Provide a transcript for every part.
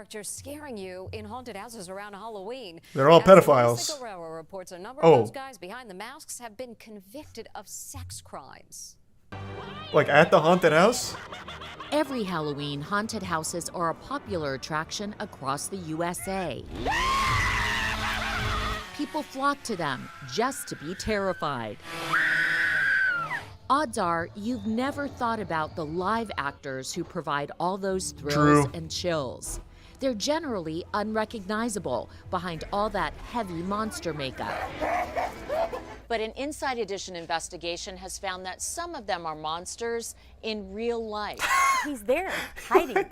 characters scaring you in haunted houses around Halloween. They're all pedophiles. Moistcr1tikal reports a number of those guys behind the masks have been convicted of sex crimes. Like at the haunted house? Every Halloween, haunted houses are a popular attraction across the USA. People flock to them just to be terrified. Odds are you've never thought about the live actors who provide all those thrills and chills. They're generally unrecognizable behind all that heavy monster makeup. But an Inside Edition investigation has found that some of them are monsters in real life. He's there, hiding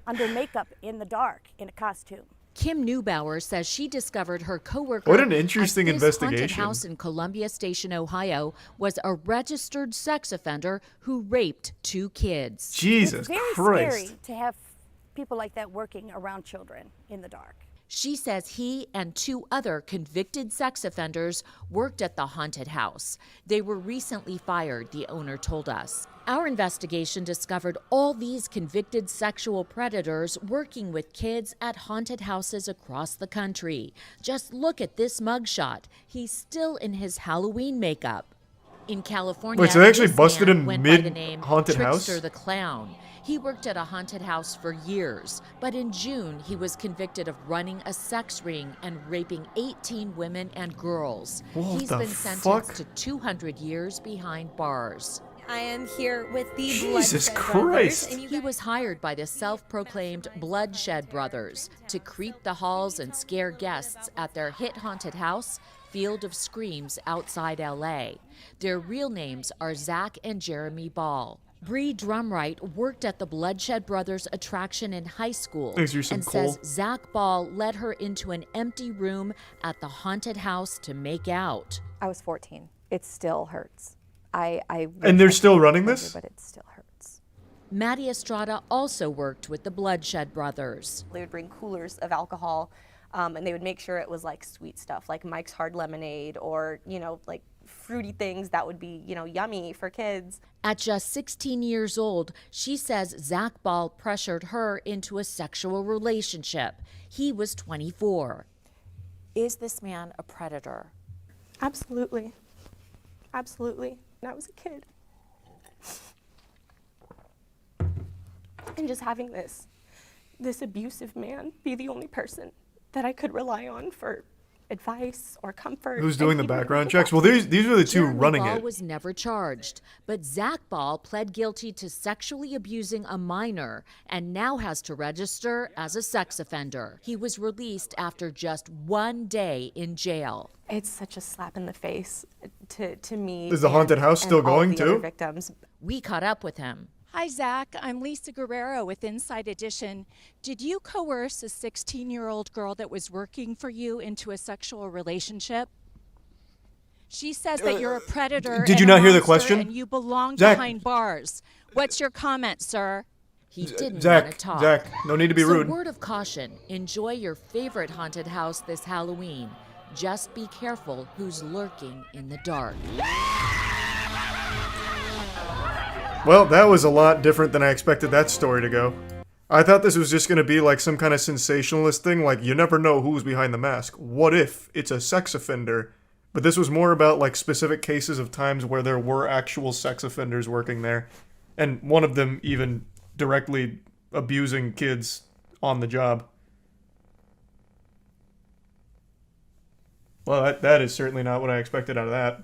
under makeup in the dark in a costume. Kim Neubauer says she discovered her coworker What an interesting at this investigation. haunted house in Columbia Station, Ohio, was a registered sex offender who raped 2 kids. Jesus It's very Christ. scary to have people like that working around children in the dark. She says he and 2 other convicted sex offenders worked at the haunted house. They were recently fired, the owner told us. Our investigation discovered all these convicted sexual predators working with kids at haunted houses across the country. Just look at this mugshot. He's still in his Halloween makeup. In California, Wait, so they actually this busted man him went by the mid name haunted house? Trickster the Clown. He worked at a haunted house for years, but in June he was convicted of running a sex ring and raping 18 women and girls. What He's the been sentenced fuck? to 200 years behind bars. I am here with the Jesus Bloodshed Christ. Brothers, and you He was hired by the self-proclaimed Bloodshed Brothers to creep the halls and scare guests at their hit haunted house, Field of Screams, outside LA. Their real names are Zach and Jeremy Ball. Bree Drumright worked at the Bloodshed Brothers attraction in high school Thanks, you're some and coal. says Zach Ball led her into an empty room at the haunted house to make out. I was 14. It still hurts. I And they're wish I still could running remember, this? but it still hurts. Maddie Estrada also worked with the Bloodshed Brothers. They would bring coolers of alcohol, and they would make sure it was like sweet stuff, like Mike's Hard Lemonade, or like fruity things that would be yummy for kids. At just 16 years old, she says Zach Ball pressured her into a sexual relationship. He was 24. Is this man a predator? Absolutely, absolutely. And I was a kid, and just having this abusive man be the only person that I could rely on for advice or comfort. Who's and doing the he would background do checks? that. Well, these are the 2 Jeremy running Ball it. was never charged, but Zach Ball pled guilty to sexually abusing a minor and now has to register as a sex offender. He was released after just 1 day in jail. It's such a slap in the face to me. Is the haunted house still and all of going, the other too? Victims. We caught up with him. Hi, Zach. I'm Lisa Guerrero with Inside Edition. Did you coerce a 16-year-old girl that was working for you into a sexual relationship? She says that you're a predator. did you and a not hear the monster question? And you belong Zach. behind bars. What's your comment, sir? He didn't want Zach, to talk. Zach, no need to be So rude. word of caution, enjoy your favorite haunted house this Halloween. Just be careful who's lurking in the dark. Well, that was a lot different than I expected that story to go. I thought this was just going to be like some kind of sensationalist thing, like you never know who's behind the mask. What if it's a sex offender? But this was more about like specific cases of times where there were actual sex offenders working there. And one of them even directly abusing kids on the job. Well, that is certainly not what I expected out of that.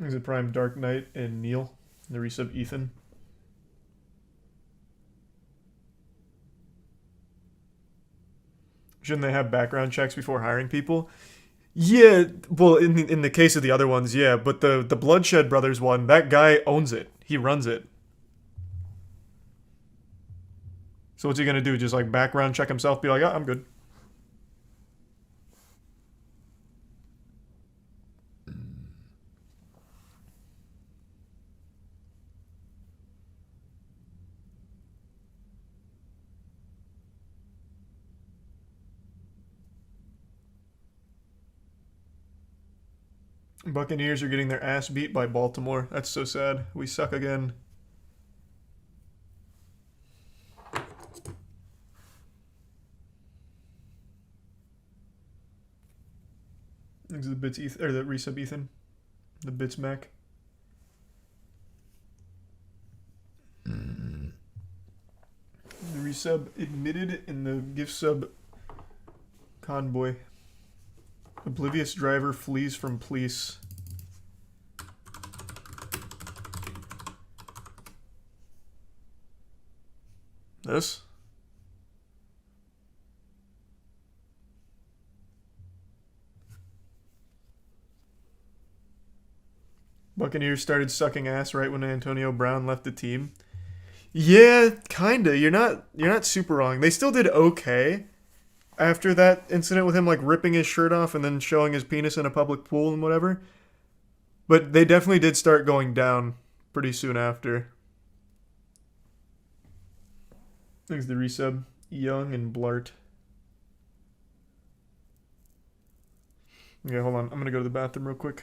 Is it Prime Dark Knight and Neil? The resub Ethan. Shouldn't they have background checks before hiring people? Yeah, well, in the case of the other ones, yeah, but the Bloodshed Brothers one, that guy owns it. He runs it. So what's he gonna do? Just like background check himself? Be like, oh, I'm good. Buccaneers are getting their ass beat by Baltimore. That's so sad. We suck again. Thanks to the bits Ethan, or the resub Ethan. The bits Mac. The resub admitted in the gift sub convoy. Oblivious driver flees from police. This? Buccaneers started sucking ass right when Antonio Brown left the team. Yeah, kinda. You're not super wrong. They still did okay after that incident with him like ripping his shirt off and then showing his penis in a public pool and whatever. But they definitely did start going down pretty soon after. Thanks to the resub. Young and Blart. Okay, hold on. I'm gonna go to the bathroom real quick.